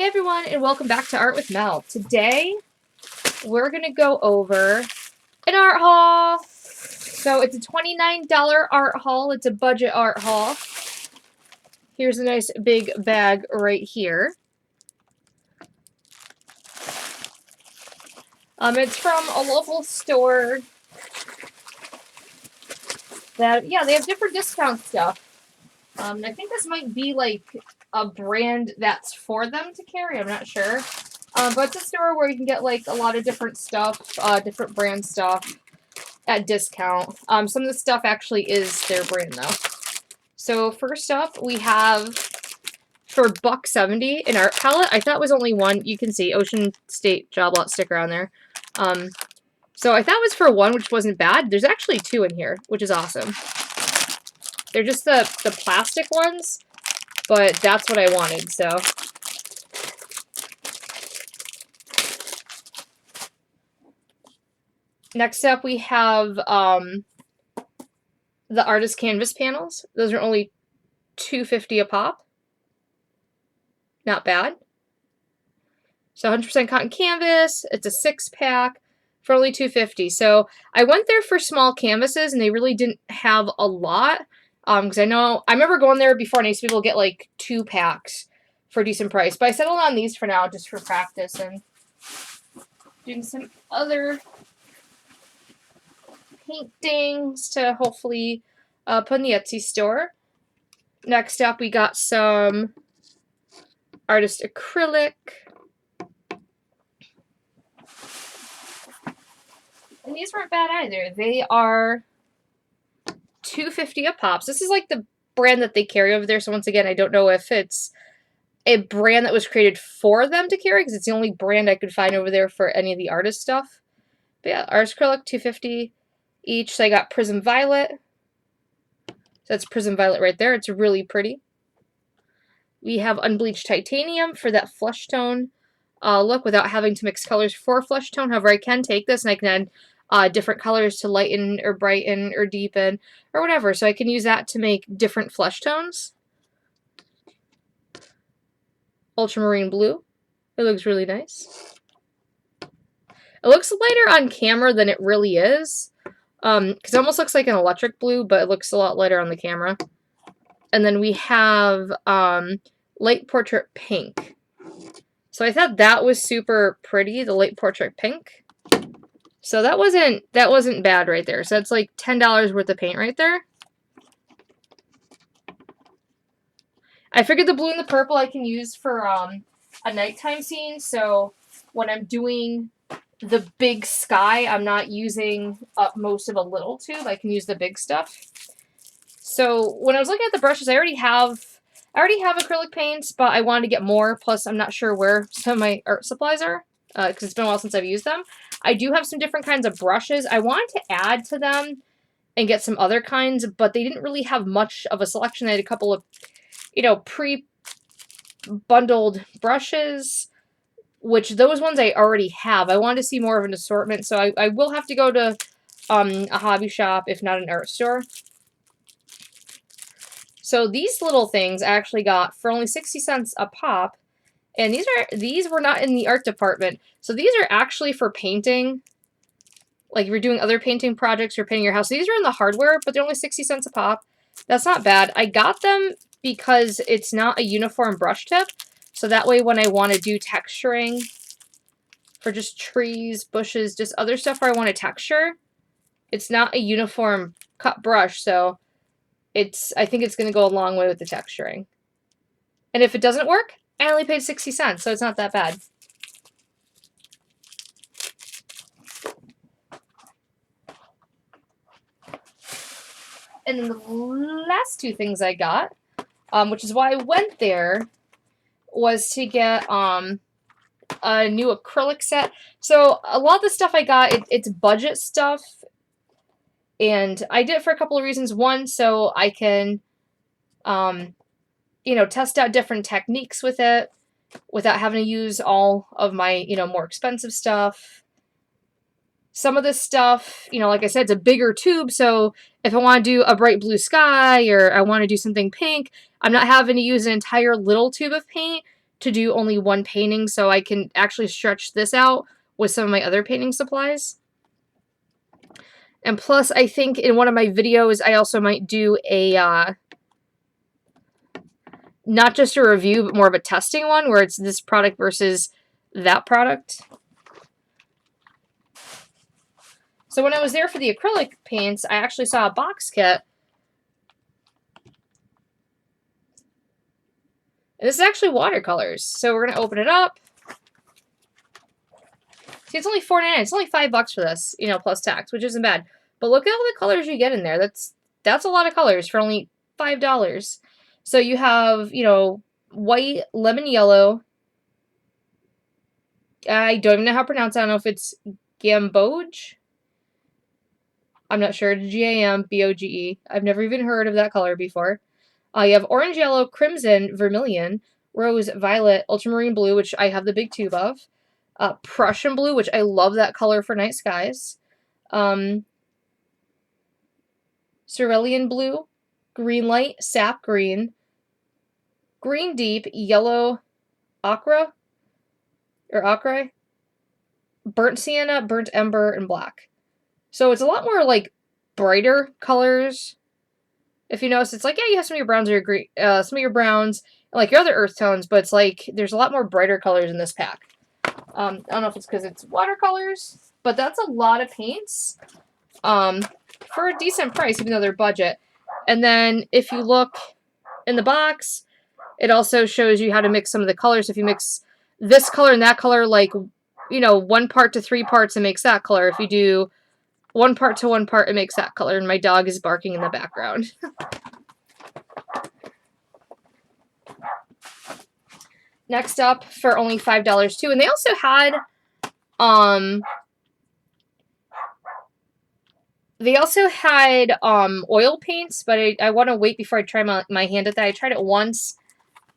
everyone, and welcome back to Art with Mel. Today, we're going to go over an art haul. So it's a $29 art haul. It's a budget art haul. Here's a nice big bag right here. It's from a local store that, they have different discount stuff. I think this might be like a brand that's for them to carry. I'm not sure. But it's a store where you can get like a lot of different stuff, different brand stuff at discount. Some of the stuff actually is their brand though. So first up, we have for $1.70 an art palette. I thought it was only one. You can see Ocean State Job Lot sticker on there. So I thought it was for one, which wasn't bad. There's actually two in here, which is awesome. They're just the plastic ones, but that's what I wanted, so. Next up, we have the artist canvas panels. Those are only $2.50 a pop. Not bad. So 100% cotton canvas. It's a 6-pack for only $2.50. So I went there for small canvases, and they really didn't have a lot. Because I remember going there before, and I used to be able to get like 2 packs for a decent price. But I settled on these for now, just for practice and doing some other paintings to hopefully put in the Etsy store. Next up, we got some artist acrylic. And these weren't bad either. They are $2.50 a pop. So this is like the brand that they carry over there. So once again, I don't know if it's a brand that was created for them to carry, because it's the only brand I could find over there for any of the artist stuff. But yeah, artist acrylic, $2.50 each. So I got Prism Violet. So that's Prism Violet right there. It's really pretty. We have Unbleached Titanium for that flesh tone look without having to mix colors for flesh tone. However, I can take this and I can add different colors to lighten or brighten or deepen or whatever. So I can use that to make different flesh tones. Ultramarine blue. It looks really nice. It looks lighter on camera than it really is. Because it almost looks like an electric blue, but it looks a lot lighter on the camera. And then we have Light Portrait Pink. So I thought that was super pretty, the Light Portrait Pink. So that wasn't bad right there. So that's like $10 worth of paint right there. I figured the blue and the purple I can use for a nighttime scene. So when I'm doing the big sky, I'm not using up most of a little tube. I can use the big stuff. So when I was looking at the brushes, I already have acrylic paints, but I wanted to get more. Plus, I'm not sure where some of my art supplies are, because it's been a while since I've used them. I do have some different kinds of brushes. I wanted to add to them and get some other kinds, but they didn't really have much of a selection. They had a couple of, pre-bundled brushes, which those ones I already have. I wanted to see more of an assortment, so I will have to go to a hobby shop, if not an art store. So these little things I actually got for only 60 cents a pop. And these were not in the art department. So these are actually for painting. Like if you're doing other painting projects, you're painting your house. So these are in the hardware, but they're only 60 cents a pop. That's not bad. I got them because it's not a uniform brush tip. So that way when I want to do texturing for just trees, bushes, just other stuff where I want to texture, it's not a uniform cut brush. So I think it's going to go a long way with the texturing. And if it doesn't work, I only paid 60 cents, so it's not that bad. And then the last two things I got, which is why I went there, was to get a new acrylic set. So a lot of the stuff I got, it's budget stuff. And I did it for a couple of reasons. One, so I can, test out different techniques with it without having to use all of my, more expensive stuff. Some of this stuff, like I said, it's a bigger tube. So if I want to do a bright blue sky or I want to do something pink, I'm not having to use an entire little tube of paint to do only one painting, so I can actually stretch this out with some of my other painting supplies. And plus, I think in one of my videos, I also might do a, not just a review, but more of a testing one, where it's this product versus that product. So when I was there for the acrylic paints, I actually saw a box kit. And this is actually watercolors. So we're going to open it up. See, it's only $4.99. It's only $5 for this, you know, plus tax, which isn't bad. But look at all the colors you get in there. That's a lot of colors for only $5. So you have, you know, white, lemon yellow. I don't even know how to pronounce it. I don't know if it's gamboge. I'm not sure. Gamboge. I've never even heard of that color before. You have orange, yellow, crimson, vermilion, rose, violet, ultramarine blue, which I have the big tube of. Prussian blue, which I love that color for night skies. Cerulean blue, green light, sap green, green deep, yellow ochre, or ochre, burnt sienna, burnt ember, and black. So it's a lot more like brighter colors. If you notice, it's like, yeah, you have some of your browns or your green, some of your browns, and like your other earth tones, but it's like there's a lot more brighter colors in this pack. I don't know if it's because it's watercolors, but that's a lot of paints for a decent price, even though they're budget. And then if you look in the box, it also shows you how to mix some of the colors. If you mix this color and that color, like, you know, 1 part to 3 parts, it makes that color. If you do 1 part to 1 part, it makes that color. And my dog is barking in the background. Next up, for only $5 too, and they also had, oil paints, but I want to wait before I try my hand at that. I tried it once,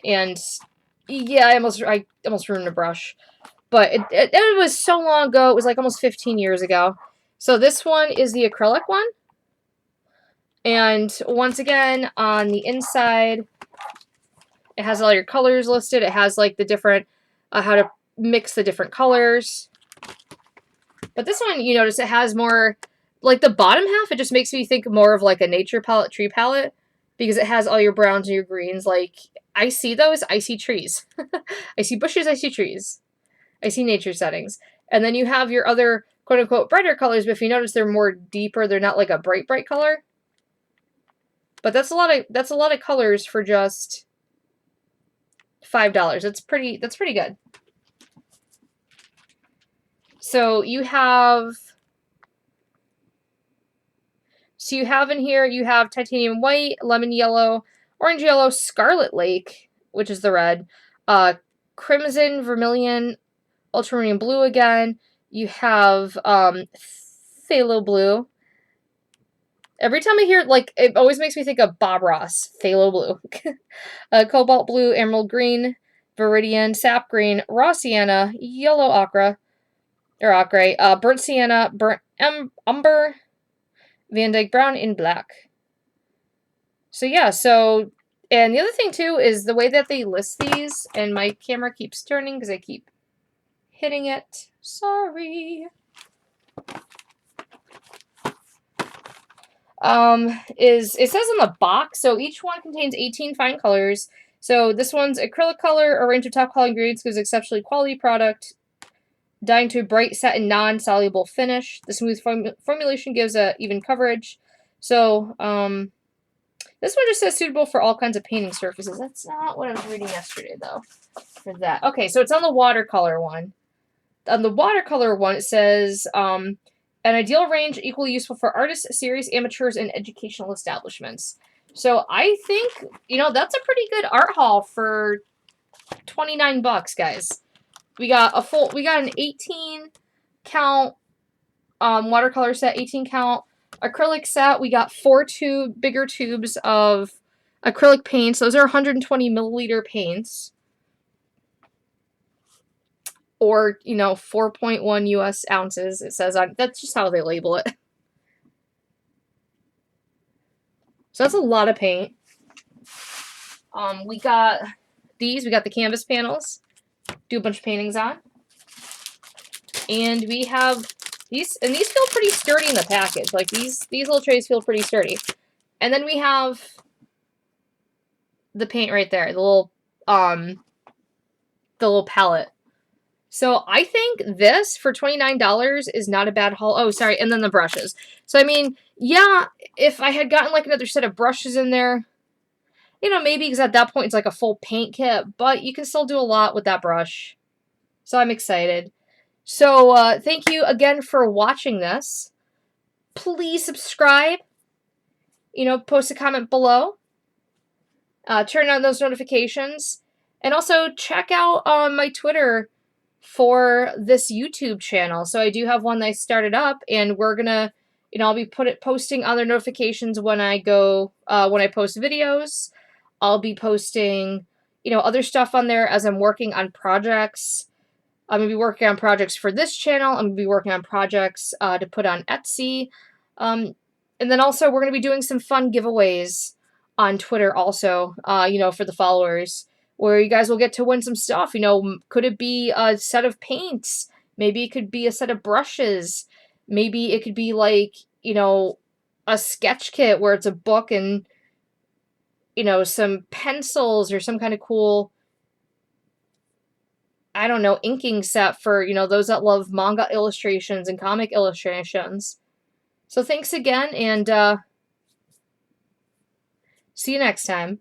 and yeah, I almost ruined a brush. But it was so long ago. It was like almost 15 years ago. So this one is the acrylic one. And once again, on the inside, it has all your colors listed. It has like the different, how to mix the different colors. But this one, you notice it has more, like the bottom half, it just makes me think more of like a nature palette, tree palette. Because it has all your browns and your greens. Like, I see those, I see trees. I see bushes, I see trees. I see nature settings. And then you have your other quote-unquote brighter colors, but if you notice they're more deeper, they're not like a bright color. But that's a lot of colors for just $5. That's pretty good. So you have in here, you have titanium white, lemon yellow, orange yellow, scarlet lake, which is the red, crimson, vermilion, ultramarine blue again. You have phthalo blue. Every time I hear it, like, it always makes me think of Bob Ross. Phthalo blue. Cobalt blue, emerald green, viridian, sap green, raw sienna, yellow ochre, burnt sienna, burnt umber, Van Dyke brown, and black. So yeah, and the other thing too is the way that they list these, and my camera keeps turning because I keep hitting it. Sorry. It says on the box, so each one contains 18 fine colors. So this one's acrylic color, a range of top quality ingredients gives exceptionally quality product, dyeing to a bright satin non-soluble finish. The smooth formulation gives even coverage. So, this one just says suitable for all kinds of painting surfaces. That's not what I was reading yesterday, though, for that. Okay, so it's on the watercolor one. On the watercolor one, it says, an ideal range equally useful for artists, serious amateurs, and educational establishments. So I think, you know, that's a pretty good art haul for $29, guys. We got an 18 count watercolor set, 18 count acrylic set. We got 4 bigger tubes of acrylic paints. Those are 120 milliliter paints. Or, you know, 4.1 US ounces, it says on, that's just how they label it. So that's a lot of paint. We got these. We got the canvas panels. Do a bunch of paintings on. And we have these, and these feel pretty sturdy in the package. Like these little trays feel pretty sturdy. And then we have the paint right there, the little palette. So I think this for $29 is not a bad haul. Oh, sorry, and then the brushes. So I mean, yeah, if I had gotten like another set of brushes in there, you know, maybe because at that point it's like a full paint kit, but you can still do a lot with that brush. So I'm excited. So thank you again for watching this. Please subscribe. You know, post a comment below. Turn on those notifications. And also check out my Twitter for this YouTube channel. So I do have one that I started up, and we're gonna, you know, I'll be posting other notifications when I go, when I post videos. I'll be posting, you know, other stuff on there as I'm working on projects. I'm going to be working on projects for this channel. I'm going to be working on projects to put on Etsy. And then also we're going to be doing some fun giveaways on Twitter also, you know, for the followers, where you guys will get to win some stuff. You know, could it be a set of paints? Maybe it could be a set of brushes. Maybe it could be like, you know, a sketch kit where it's a book and, you know, some pencils or some kind of cool, I don't know, inking set for, you know, those that love manga illustrations and comic illustrations. So thanks again, and see you next time.